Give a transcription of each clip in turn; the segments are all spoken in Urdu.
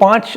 $5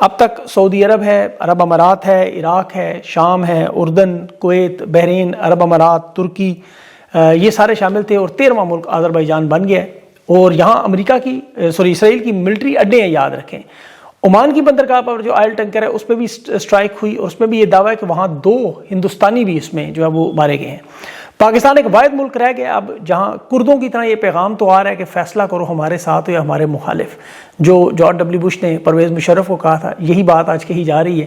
اب تک سعودی عرب ہے، عرب امارات ہے، عراق ہے، شام ہے، اردن، کویت، بحرین، عرب امارات، ترکی، یہ سارے شامل تھے، اور 13واں ملک آذربائیجان بن گیا ہے۔ اور یہاں اسرائیل کی ملٹری اڈے ہیں، یاد رکھیں۔ عمان کی بندرگاہ پر جو آئل ٹینکر ہے اس پہ بھی اسٹرائک ہوئی، اور اس میں بھی یہ دعویٰ ہے کہ وہاں 2 ہندوستانی بھی اس میں جو ہے وہ مارے گئے ہیں۔ پاکستان ایک واحد ملک رہ گیا اب جہاں کردوں کی طرح یہ پیغام تو آ رہا ہے کہ فیصلہ کرو ہمارے ساتھ یا ہمارے مخالف، جو جارج ڈبلیو بش نے پرویز مشرف کو کہا تھا، یہی بات آج کہی جا رہی ہے۔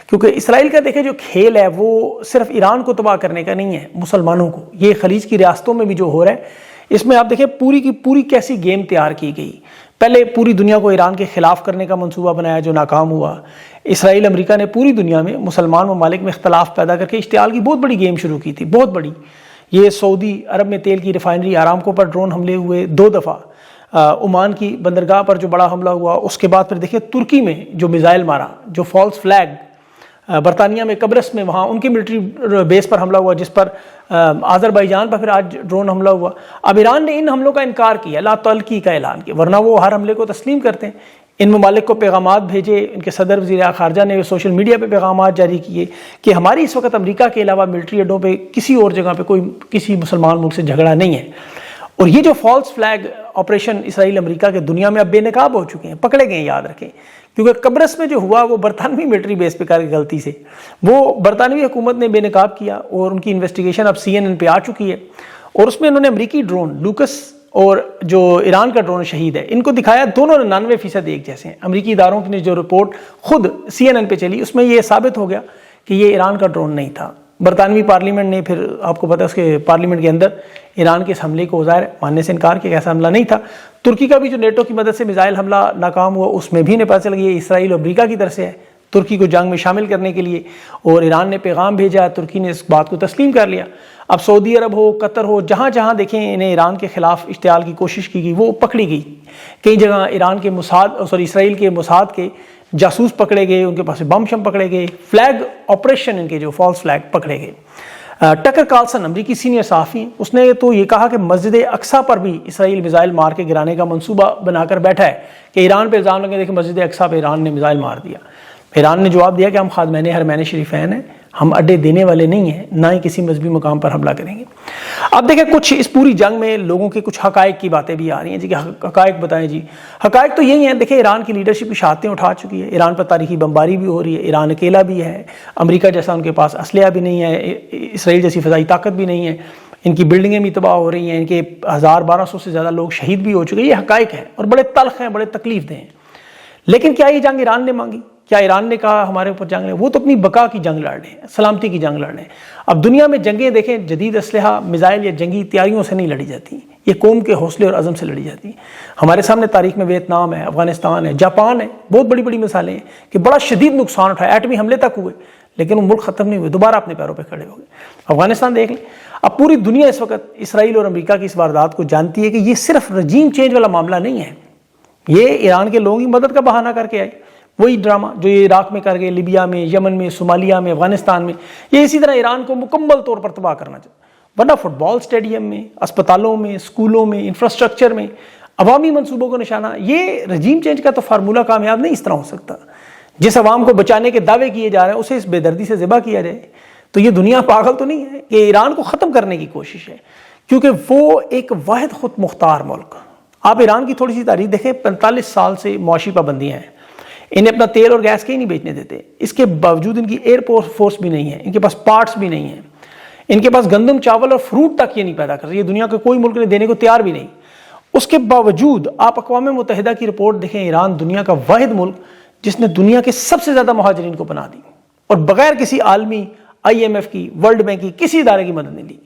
کیونکہ اسرائیل کا دیکھیں جو کھیل ہے وہ صرف ایران کو تباہ کرنے کا نہیں ہے، مسلمانوں کو، یہ خلیج کی ریاستوں میں بھی جو ہو رہا ہے، اس میں آپ دیکھیں پوری کی پوری کیسی گیم تیار کی گئی۔ پہلے پوری دنیا کو ایران کے خلاف کرنے کا منصوبہ بنایا جو ناکام ہوا۔ اسرائیل امریکہ نے پوری دنیا میں مسلمان ممالک میں اختلاف پیدا کر کے اشتعال کی بہت بڑی گیم شروع کی تھی، بہت بڑی۔ یہ سعودی عرب میں تیل کی ریفائنری آرامکو پر ڈرون حملے ہوئے 2 دفعہ، عمان کی بندرگاہ پر جو بڑا حملہ ہوا، اس کے بعد پھر دیکھیں ترکی میں جو میزائل مارا، جو فالس فلیگ، برطانیہ میں قبرص میں وہاں ان کی ملٹری بیس پر حملہ ہوا، جس پر آذربائیجان پر پھر آج ڈرون حملہ ہوا۔ اب ایران نے ان حملوں کا انکار کیا، لا تعلقی کا اعلان کیا، ورنہ وہ ہر حملے کو تسلیم کرتے ہیں۔ ان ممالک کو پیغامات بھیجے، ان کے صدر وزیر خارجہ نے سوشل میڈیا پہ پیغامات جاری کیے کہ ہماری اس وقت امریکہ کے علاوہ ملٹری اڈوں پہ کسی اور جگہ پہ کوئی کسی مسلمان ملک سے جھگڑا نہیں ہے۔ اور یہ جو فالس فلیگ آپریشن اسرائیل امریکہ کے دنیا میں اب بے نقاب ہو چکے ہیں، پکڑے گئے ہیں، یاد رکھیں۔ کیونکہ قبرص میں جو ہوا وہ برطانوی ملٹری بیس پہ کر کے غلطی سے وہ برطانوی حکومت نے بے نقاب کیا، اور ان کی انویسٹیگیشن اب CNN پہ آ چکی ہے، اور اس میں انہوں نے امریکی ڈرون لوکس اور جو ایران کا ڈرون شہید ہے ان کو دکھایا، دونوں 99% ایک جیسے ہیں۔ امریکی اداروں کی جو رپورٹ خود CNN پہ چلی، اس میں یہ ثابت ہو گیا کہ یہ ایران کا ڈرون نہیں تھا۔ برطانوی پارلیمنٹ نے پھر آپ کو پتہ ہے اس کے پارلیمنٹ کے اندر ایران کے اس حملے کو ظاہر ماننے سے انکار کیا کہ ایسا حملہ نہیں تھا۔ ترکی کا بھی جو نیٹو کی مدد سے میزائل حملہ ناکام ہوا، اس میں بھی انہیں پتہ چل گیا یہ اسرائیل اور امریکہ کی طرف سے ہے، ترکی کو جنگ میں شامل کرنے کے لیے، اور ایران نے پیغام بھیجا، ترکی نے اس بات کو تسلیم کر لیا۔ اب سعودی عرب ہو، قطر ہو، جہاں جہاں دیکھیں انہیں ایران کے خلاف اشتعال کی کوشش کی گئی وہ پکڑی گئی۔ کئی جگہ ایران کے اسرائیل کے موساد کے جاسوس پکڑے گئے، ان کے پاس بم شم پکڑے گئے، فلیگ آپریشن ان کے جو فالس فلیگ پکڑے گئے۔ ٹکر کارلسن امریکی سینئر صحافی، اس نے تو یہ کہا کہ مسجد اقصیٰ پر بھی اسرائیل میزائل مار کے گرانے کا منصوبہ بنا کر بیٹھا ہے، کہ ایران پہ الزام لگے دیکھیں مسجد اقصیٰ پہ ایران نے میزائل مار دیا۔ ایران نے جواب دیا کہ ہم خادمین حرمین شریفین ہیں، ہم اڈے دینے والے نہیں ہیں، نہ ہی کسی مذہبی مقام پر حملہ کریں گے۔ اب دیکھیں کچھ اس پوری جنگ میں لوگوں کے کچھ حقائق کی باتیں بھی آ رہی ہیں جی، کہ حقائق بتائیں جی۔ حقائق تو یہی ہیں، دیکھیں ایران کی لیڈرشپ اشاعتیں اٹھا چکی ہے، ایران پر تاریخی بمباری بھی ہو رہی ہے، ایران اکیلا بھی ہے، امریکہ جیسا ان کے پاس اسلحہ بھی نہیں ہے، اسرائیل جیسی فضائی طاقت بھی نہیں ہے، ان کی بلڈنگیں بھی تباہ ہو رہی ہیں، ان کے 1200 سے زیادہ لوگ شہید بھی ہو چکے ہیں۔ یہ حقائق ہیں اور بڑے تلخ ہیں، بڑے تکلیف دہ ہیں۔ لیکن کیا یہ جنگ ایران نے مانگی؟ کیا ایران نے کہا ہمارے اوپر جنگ لڑیں؟ وہ تو اپنی بقا کی جنگ لڑ رہے ہیں، سلامتی کی جنگ لڑ رہے ہیں۔ اب دنیا میں جنگیں دیکھیں جدید اسلحہ، میزائل یا جنگی تیاریوں سے نہیں لڑی جاتی، یہ قوم کے حوصلے اور عزم سے لڑی جاتی ہیں۔ ہمارے سامنے تاریخ میں ویتنام ہے، افغانستان ہے، جاپان ہے، بہت بڑی بڑی مثالیں ہیں کہ بڑا شدید نقصان اٹھایا، ایٹمی حملے تک ہوئے، لیکن وہ ملک ختم نہیں ہوئے، دوبارہ اپنے پیروں پہ کھڑے ہو گئے۔ افغانستان دیکھ لیں۔ اب پوری دنیا اس وقت اسرائیل اور امریکہ کی اس واردات کو جانتی ہے کہ یہ صرف رجیم چینج والا معاملہ نہیں ہے، یہ ایران کے لوگوں کی مدد کا بہانہ کر کے آئے، وہی ڈرامہ جو یہ عراق میں کر گئے، لیبیا میں، یمن میں، صومالیہ میں، افغانستان میں، یہ اسی طرح ایران کو مکمل طور پر تباہ کرنا چاہتے۔ ورنہ فٹ بال اسٹیڈیم میں، اسپتالوں میں، اسکولوں میں، انفراسٹرکچر میں عوامی منصوبوں کو نشانہ، یہ رجیم چینج کا تو فارمولہ کامیاب نہیں اس طرح ہو سکتا۔ جس عوام کو بچانے کے دعوے کیے جا رہے ہیں اسے اس بے دردی سے ذبح کیا جائے، تو یہ دنیا پاگل تو نہیں ہے کہ ایران کو ختم کرنے کی کوشش ہے، کیونکہ وہ ایک واحد خود مختار ملک۔ آپ ایران کی تھوڑی سی تاریخ دیکھیں، 45 سال سے معاشی پابندیاں ہیں، انہیں اپنا تیل اور گیس کے ہی نہیں بیچنے دیتے، اس کے باوجود ان کی ایئر فورس بھی نہیں ہے، ان کے پاس پارٹس بھی نہیں ہیں، ان کے پاس گندم، چاول اور فروٹ تک یہ نہیں پیدا کر رہی، یہ دنیا کا کوئی ملک نے دینے کو تیار بھی نہیں۔ اس کے باوجود آپ اقوام متحدہ کی رپورٹ دیکھیں، ایران دنیا کا واحد ملک جس نے دنیا کے سب سے زیادہ مہاجرین کو پناہ دی، اور بغیر کسی عالمی IMF کی، ورلڈ بینک کی، کسی ادارے کی مدد نہیں لی۔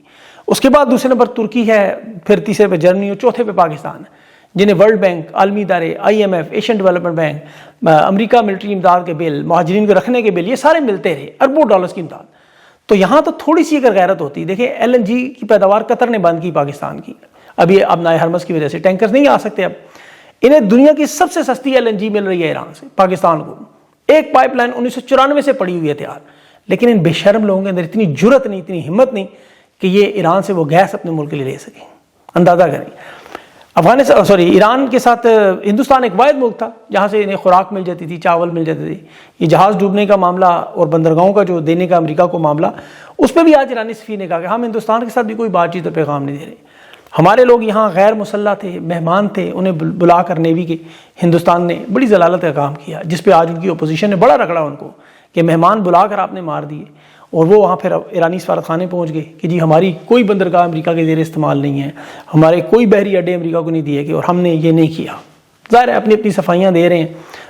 اس کے بعد دوسرے نمبر ترکی ہے، پھر تیسرے پہ جرمنی اور چوتھے پہ پاکستان ہے، جنہیں ورلڈ بینک، عالمی ادارے، IMF، ایشین ڈیولپمنٹ بینک، امریکہ ملٹری امداد کے بل، مہاجرین کو رکھنے کے بل، یہ سارے ملتے رہے، اربوں ڈالرز کی امداد۔ تو یہاں تو تھوڑی سی اگر غیرت ہوتی، دیکھیں LNG کی پیداوار قطر نے بند کی پاکستان کی، اب یہ نائے ہرمز کی وجہ سے ٹینکرز نہیں آ سکتے، اب انہیں دنیا کی سب سے سستی LNG مل رہی ہے ایران سے پاکستان کو، ایک پائپ لائن 1994 سے پڑی ہوئی ہے تیار، لیکن ان بے شرم لوگوں کے اندر اتنی جرت نہیں، اتنی ہمت نہیں کہ یہ ایران سے وہ گیس اپنے ملک کے لیے لے سکیں۔ اندازہ کریں۔ ایران کے ساتھ ہندوستان ایک واحد ملک تھا جہاں سے انہیں خوراک مل جاتی تھی، چاول مل جاتے تھے. یہ جہاز ڈوبنے کا معاملہ اور بندرگاہوں کا جو دینے کا امریکہ کو معاملہ، اس پہ بھی آج ایرانی سفیر نے کہا کہ ہم ہندوستان کے ساتھ بھی کوئی بات چیت اور پیغام نہیں دے رہے. ہمارے لوگ یہاں غیر مسلح تھے، مہمان تھے، انہیں بلا کر نیوی کے ہندوستان نے بڑی ذلالت کا کام کیا، جس پہ آج ان کی اپوزیشن نے بڑا رگڑا ان کو کہ مہمان بلا کر آپ نے مار دیے. اور وہ وہاں پھر ایرانی سفارت خانے پہنچ گئے کہ جی ہماری کوئی بندرگاہ امریکہ کے زیر استعمال نہیں ہے، ہمارے کوئی بحری اڈے امریکہ کو نہیں دیے گئے اور ہم نے یہ نہیں کیا. ظاہر ہے اپنی اپنی صفائیاں دے رہے ہیں،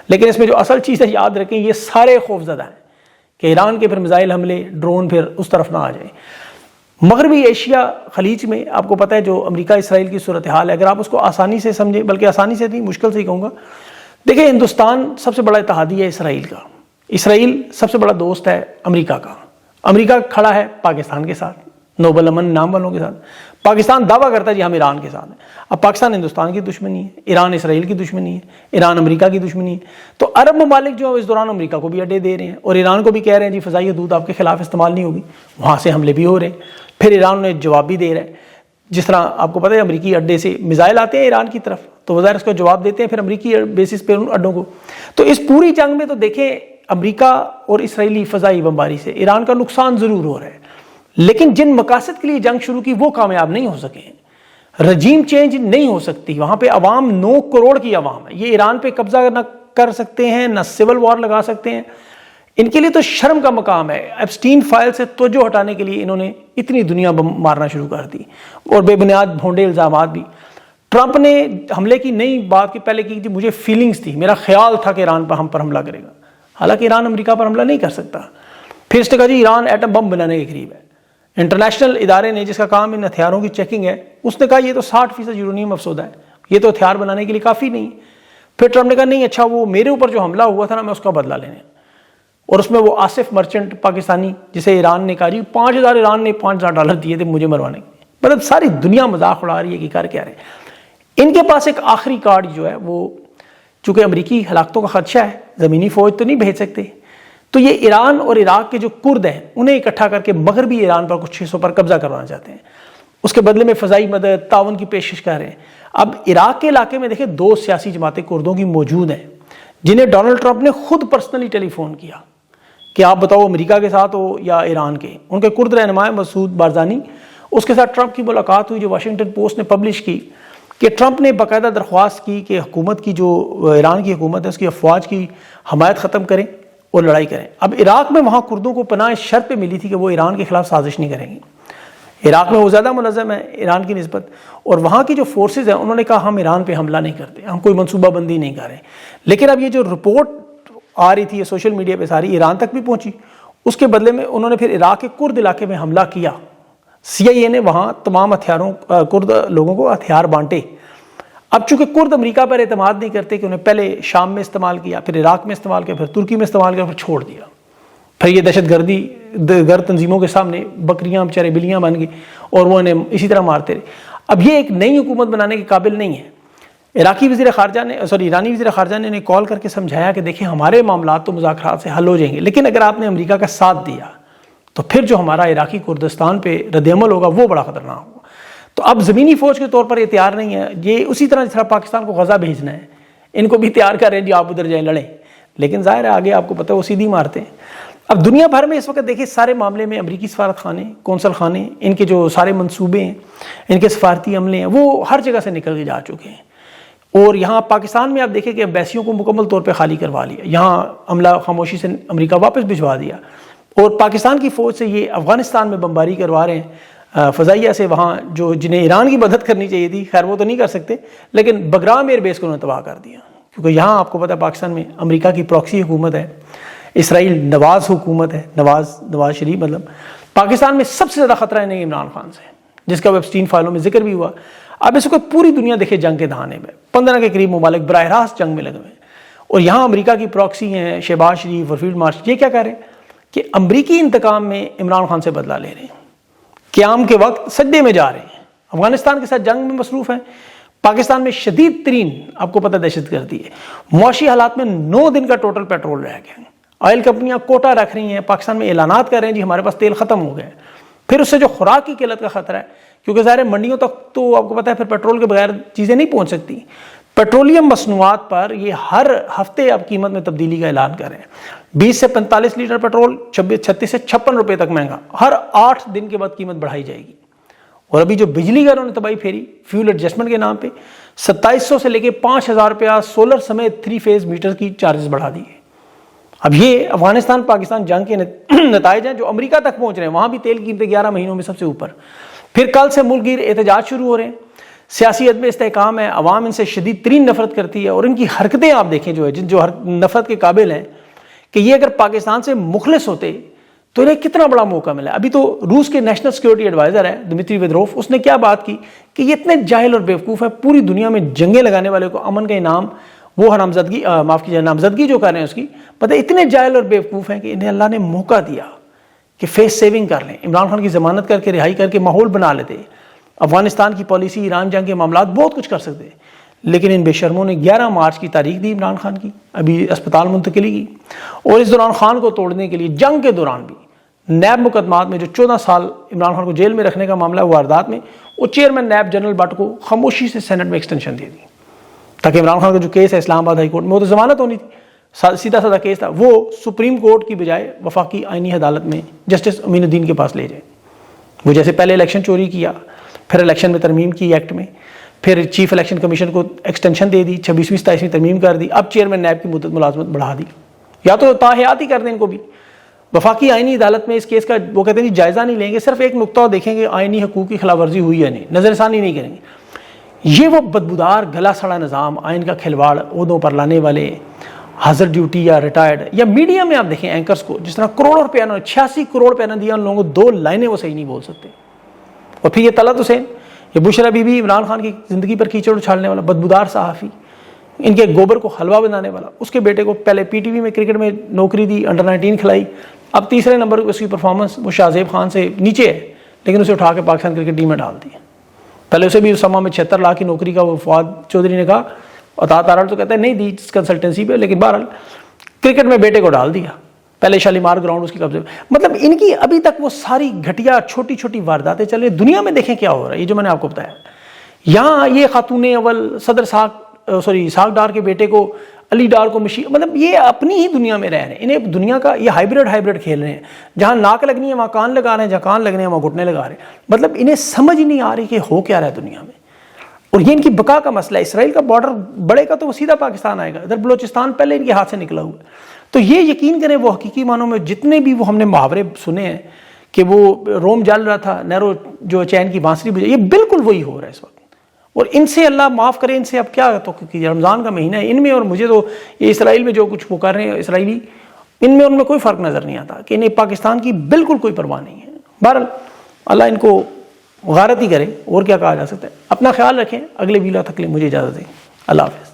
لیکن اس میں جو اصل چیز ہے یاد رکھیں یہ سارے خوفزدہ ہیں کہ ایران کے پھر میزائل حملے، ڈرون پھر اس طرف نہ آ جائیں. مغربی ایشیا خلیج میں آپ کو پتہ ہے جو امریکہ اسرائیل کی صورتحال ہے، اگر آپ اس کو آسانی سے سمجھیں، بلکہ آسانی سے نہیں مشکل سے ہی کہوں گا. دیکھیں ہندوستان سب سے بڑا اتحادی ہے اسرائیل کا، اسرائیل سب سے بڑا دوست ہے امریکہ کا. امریکہ کھڑا ہے پاکستان کے ساتھ، نوبل امن نام والوں کے ساتھ. پاکستان دعویٰ کرتا ہے جی ہم ایران کے ساتھ ہیں. اب پاکستان ہندوستان کی دشمنی ہے، ایران اسرائیل کی دشمنی ہے، ایران امریکہ کی دشمنی ہے. تو عرب ممالک جو اس دوران امریکہ کو بھی اڈے دے رہے ہیں اور ایران کو بھی کہہ رہے ہیں جی فضائی حدود آپ کے خلاف استعمال نہیں ہوگی. وہاں سے حملے بھی ہو رہے ہیں، پھر ایران نے جواب بھی دے رہا ہے. جس طرح آپ کو پتہ ہے امریکی اڈے سے میزائل آتے ہیں ایران کی طرف، تو وزیر اس کو جواب دیتے ہیں پھر امریکی بیسس پہ ان اڈوں کو. تو اس پوری جنگ میں تو دیکھیں امریکہ اور اسرائیلی فضائی بمباری سے ایران کا نقصان ضرور ہو رہا ہے، لیکن جن مقاصد کے لیے جنگ شروع کی وہ کامیاب نہیں ہو سکے. رجیم چینج نہیں ہو سکتی، وہاں پہ عوام 9 کروڑ کی عوام ہے، یہ ایران پہ قبضہ نہ کر سکتے ہیں، نہ سول وار لگا سکتے ہیں. ان کے لیے تو شرم کا مقام ہے. ایپسٹین فائل سے توجہ ہٹانے کے لیے انہوں نے اتنی دنیا مارنا شروع کر دی اور بے بنیاد بھونڈے الزامات بھی. ٹرمپ نے حملے کی نئی بات کی پہلے کی مجھے فیلنگز تھی، میرا خیال تھا کہ ایران پر ہم پر حملہ کرے گا، حالانکہ ایران امریکہ پر حملہ نہیں کر سکتا. پھر اس نے کہا جی ایران ایٹم بم بنانے کے قریب ہے. انٹرنیشنل ادارے نے جس کا کام ان ہتھیاروں کی چیکنگ ہے، اس نے کہا یہ تو 60% یورینیم افسودہ ہے، یہ تو ہتھیار بنانے کے لیے کافی نہیں. پھر ٹرمپ نے کہا نہیں اچھا وہ میرے اوپر جو حملہ ہوا تھا نا میں اس کا بدلہ لینے، اور اس میں وہ آصف مرچنٹ پاکستانی جسے ایران نے کہا جی 5000 ایران نے $5000 دیے تھے مجھے مروانے کے. مطلب ساری دنیا مذاق اڑا رہی ہے کہ کر کیا رہے. ان کے پاس ایک آخری کارڈ جو ہے وہ چونکہ امریکی ہلاکتوں کا خدشہ ہے، زمینی فوج تو نہیں بھیج سکتے، تو یہ ایران اور عراق کے جو کرد ہیں انہیں اکٹھا کر کے مغربی ایران پر کچھ حصوں پر قبضہ کروانا چاہتے ہیں. اس کے بدلے میں فضائی مدد تعاون کی پیشکش کر رہے ہیں. اب عراق کے علاقے میں دیکھیں 2 سیاسی جماعتیں کردوں کی موجود ہیں جنہیں ڈونلڈ ٹرمپ نے خود پرسنلی ٹیلی فون کیا کہ آپ بتاؤ امریکہ کے ساتھ ہو یا ایران کے. ان کے کرد رہنما مسعود بارزانی، اس کے ساتھ ٹرمپ کی ملاقات ہوئی جو واشنگٹن پوسٹ نے پبلش کی کہ ٹرمپ نے باقاعدہ درخواست کی کہ حکومت کی جو ایران کی حکومت ہے اس کی افواج کی حمایت ختم کریں اور لڑائی کریں. اب عراق میں وہاں کردوں کو پناہ اس شرط پہ ملی تھی کہ وہ ایران کے خلاف سازش نہیں کریں گی. عراق میں وہ زیادہ منظم ہے ایران کی نسبت، اور وہاں کی جو فورسز ہیں انہوں نے کہا ہم ایران پہ حملہ نہیں کرتے، ہم کوئی منصوبہ بندی نہیں کر رہے. لیکن اب یہ جو رپورٹ آ رہی تھی یہ سوشل میڈیا پہ ساری ایران تک بھی پہنچی، اس کے بدلے میں انہوں نے پھر عراق کے کرد علاقے میں حملہ کیا. CIA نے وہاں تمام کرد لوگوں کو ہتھیار بانٹے. اب چونکہ کرد امریکہ پر اعتماد نہیں کرتے کہ انہیں پہلے شام میں استعمال کیا، پھر عراق میں استعمال کیا، پھر ترکی میں استعمال کیا، پھر چھوڑ دیا. پھر یہ دہشت گرد تنظیموں کے سامنے بکریاں بیچارے بلیاں بن گئی اور وہ انہیں اسی طرح مارتے رہے. اب یہ ایک نئی حکومت بنانے کے قابل نہیں ہے. ایرانی وزیر خارجہ نے انہیں کال کر کے سمجھایا کہ دیکھیں ہمارے معاملات تو مذاکرات سے حل ہو جائیں گے، لیکن اگر آپ نے امریکہ کا ساتھ دیا تو پھر جو ہمارا عراقی کردستان پہ رد عمل ہوگا وہ بڑا خطرناک ہوگا. تو اب زمینی فوج کے طور پر یہ تیار نہیں ہے. یہ اسی طرح جس طرح پاکستان کو غزہ بھیجنا ہے ان کو بھی تیار کر رہے ہیں جی آپ ادھر جائیں لڑیں، لیکن ظاہر ہے آگے آپ کو پتہ ہے وہ سیدھی مارتے ہیں. اب دنیا بھر میں اس وقت دیکھیں سارے معاملے میں امریکی سفارت خانے، کونسل خانے، ان کے جو سارے منصوبے ہیں، ان کے سفارتی عملے ہیں، وہ ہر جگہ سے نکل کے جا چکے ہیں. اور یہاں پاکستان میں آپ دیکھیں کہ ایمبیسیوں کو مکمل طور پہ خالی کروا لیا، یہاں عملہ خاموشی سے امریکہ واپس بھجوا دیا، اور پاکستان کی فوج سے یہ افغانستان میں بمباری کروا رہے ہیں فضائیہ سے، وہاں جو جنہیں ایران کی مدد کرنی چاہیے تھی، خیر وہ تو نہیں کر سکتے، لیکن بگرام ایئر بیس کو انہوں نے تباہ کر دیا. کیونکہ یہاں آپ کو پتہ ہے پاکستان میں امریکہ کی پراکسی حکومت ہے، اسرائیل نواز حکومت ہے، نواز شریف. مطلب پاکستان میں سب سے زیادہ خطرہ ہے نہیں عمران خان سے، جس کا ویبسٹین فائلوں میں ذکر بھی ہوا. اب اس وقت پوری دنیا دیکھے جنگ کے دہانے میں 15 کے قریب ممالک براہ راست جنگ میں لگے ہوئے ہیں، اور یہاں امریکہ کی پراکسی ہیں شہباز شریف اور فیلڈ مارشل، یہ کیا کہہ رہے ہیں کہ امریکی انتقام میں عمران خان سے بدلہ لے رہے ہیں، قیام کے وقت سجدے میں جا رہے ہیں، افغانستان کے ساتھ جنگ میں مصروف ہیں. پاکستان میں شدید ترین آپ کو پتہ دہشت گردی ہے، معاشی حالات میں 9 دن کا ٹوٹل پیٹرول رہ گیا. آئل کمپنیاں کوٹا رکھ رہی ہیں، پاکستان میں اعلانات کر رہے ہیں جی ہمارے پاس تیل ختم ہو گیا ہے. پھر اس سے جو خوراک کی قلت کا خطرہ ہے، کیونکہ ظاہر منڈیوں تک تو آپ کو پتہ ہے پھر پیٹرول کے بغیر چیزیں نہیں پہنچ سکتی. پیٹرولیم مصنوعات پر یہ ہر ہفتے اب قیمت میں تبدیلی کا اعلان کر رہے ہیں. 20 سے 45 لیٹر پیٹرول 36 سے 56 روپے تک مہنگا، ہر 8 دن کے بعد قیمت بڑھائی جائے گی. اور ابھی جو بجلی کا انہوں نے تباہی پھیری فیول ایڈجسٹمنٹ کے نام پہ 2700 سے لے کے 5000 روپیہ سولر سمیت 3 فیز میٹر کی چارجز بڑھا دیے. اب یہ افغانستان پاکستان جنگ کے نتائج ہیں جو امریکہ تک پہنچ رہے ہیں، وہاں بھی تیل کی قیمتیں 11 مہینوں میں سب سے اوپر. پھر کل سے ملک گیر احتجاج شروع ہو رہے ہیں. سیاسی عدم استحکام ہے، عوام ان سے شدید ترین نفرت کرتی ہے، اور ان کی حرکتیں آپ دیکھیں جو نفرت کے قابل ہیں کہ یہ اگر پاکستان سے مخلص ہوتے تو انہیں کتنا بڑا موقع ملا. ابھی تو روس کے نیشنل سیکورٹی ایڈوائزر ہے دمتری ویدروف، اس نے کیا بات کی کہ یہ اتنے جاہل اور بیوقوف ہیں، پوری دنیا میں جنگیں لگانے والے کو امن کا انعام وہ نامزدگی جو کر رہے ہیں اس کی، پتہ اتنے جاہل اور بیوقوف ہیں کہ انہیں اللہ نے موقع دیا کہ فیس سیونگ کر لیں، عمران خان کی ضمانت کر کے رہائی کر کے ماحول بنا لیتے، افغانستان کی پالیسی، ایران جنگ کے معاملات، بہت کچھ کر سکتے. لیکن ان بے شرموں نے 11 مارچ کی تاریخ دی عمران خان کی، ابھی اسپتال منتقلی کی، اور اس دوران خان کو توڑنے کے لیے جنگ کے دوران بھی نیب مقدمات میں جو 14 سال عمران خان کو جیل میں رکھنے کا معاملہ ہے، واردات میں وہ چیئرمین نیب جنرل بٹ کو خاموشی سے سینٹ میں ایکسٹینشن دے دی تاکہ عمران خان کا جو کیس ہے اسلام آباد ہائی کورٹ میں، وہ تو ضمانت ہونی تھی، سیدھا سادہ کیس تھا، وہ سپریم کورٹ کی بجائے وفاقی آئینی عدالت میں جسٹس امین الدین کے پاس لے جائے. وہ جیسے پہلے الیکشن چوری کیا، پھر الیکشن میں ترمیم کی ایکٹ میں، پھر چیف الیکشن کمیشن کو ایکسٹینشن دے دی، 26ویں 27ویں ترمیم کر دی، اب چیئرمین نیب کی مدت ملازمت بڑھا دی، یا تو تاحیات ہی کر دیں ان کو بھی. وفاقی آئینی عدالت میں اس کیس کا وہ کہتے ہیں جی جائزہ نہیں لیں گے، صرف ایک نقطہ دیکھیں گے آئینی حقوق کی خلاف ورزی ہوئی یا نہیں، نظر ثانی نہیں کریں گے. یہ وہ بدبودار گلا سڑا نظام، آئین کا کھلواڑ، عہدوں پر لانے والے حاضر ڈیوٹی یا ریٹائرڈ، یا میڈیا میں آپ دیکھیں اینکرز کو جس طرح کروڑوں روپیہ 86 کروڑ پیانہ دیا ان لوگوں کو، 2 لائنیں وہ صحیح نہیں بول سکتے. اور پھر یہ طلعت حسین، یہ بشرا بی بی، عمران خان کی زندگی پر کیچڑ اچھالنے والا بدبودار صحافی، ان کے گوبر کو حلوہ بنانے والا، اس کے بیٹے کو پہلے پی ٹی وی میں کرکٹ میں نوکری دی، انڈر 19 کھلائی، اب تیسرے نمبر اس کی پرفارمنس وہ شاہزیب خان سے نیچے ہے، لیکن اسے اٹھا کے پاکستان کرکٹ ٹیم میں ڈال دیا. پہلے اسے بھی اسما میں 76 لاکھ کی نوکری کا وہ فواد چودھری نے کہا، عطا تارڑ تو کہتا ہے نہیں دی کنسلٹنسی پہ، لیکن بہرحال کرکٹ میں بیٹے کو ڈال دیا، پہلے شالیمار گراؤنڈ اس کی قبضے میں. مطلب ان کی ابھی تک وہ ساری گھٹیا چھوٹی چھوٹی وارداتیں چل رہی ہیں. دنیا میں دیکھیں کیا ہو رہا ہے، یہ جو میں نے آپ کو بتایا. یہاں یہ خاتون اول صدر اسحاق ڈار کے بیٹے کو، علی ڈار کو مطلب یہ اپنی ہی دنیا میں رہ رہے ہیں، انہیں دنیا کا یہ ہائبرڈ کھیل رہے ہیں، جہاں ناک لگنی ہے وہاں کان لگا رہے ہیں، جہاں کان لگنے ہیں وہاں گھٹنے لگا رہے ہیں. مطلب انہیں سمجھ نہیں آ رہی کہ ہو کیا رہا ہے دنیا میں. اور یہ ان کی بقا کا مسئلہ ہے. اسرائیل کا بارڈر بڑھے گا تو وہ سیدھا پاکستان آئے گا، ادھر بلوچستان پہلے ان کے ہاتھ سے نکلا ہوا ہے. تو یہ یقین کریں وہ حقیقی معنوں میں جتنے بھی وہ ہم نے محاورے سنے ہیں کہ وہ روم جل رہا تھا، نیرو جو چین کی بانسری بجے، یہ بالکل وہی ہو رہا ہے اس وقت. اور ان سے اللہ معاف کرے، ان سے اب کیا تو رمضان کا مہینہ ہے، ان میں اور مجھے تو یہ اسرائیل میں جو کچھ وہ کر رہے ہیں اسرائیلی، ان میں کوئی فرق نظر نہیں آتا کہ انہیں پاکستان کی بالکل کوئی پرواہ نہیں ہے. بہرحال اللہ ان کو غارت ہی کرے، اور کیا کہا جا سکتا ہے. اپنا خیال رکھیں، اگلے ویلا تک مجھے اجازت دیں. اللہ حافظ.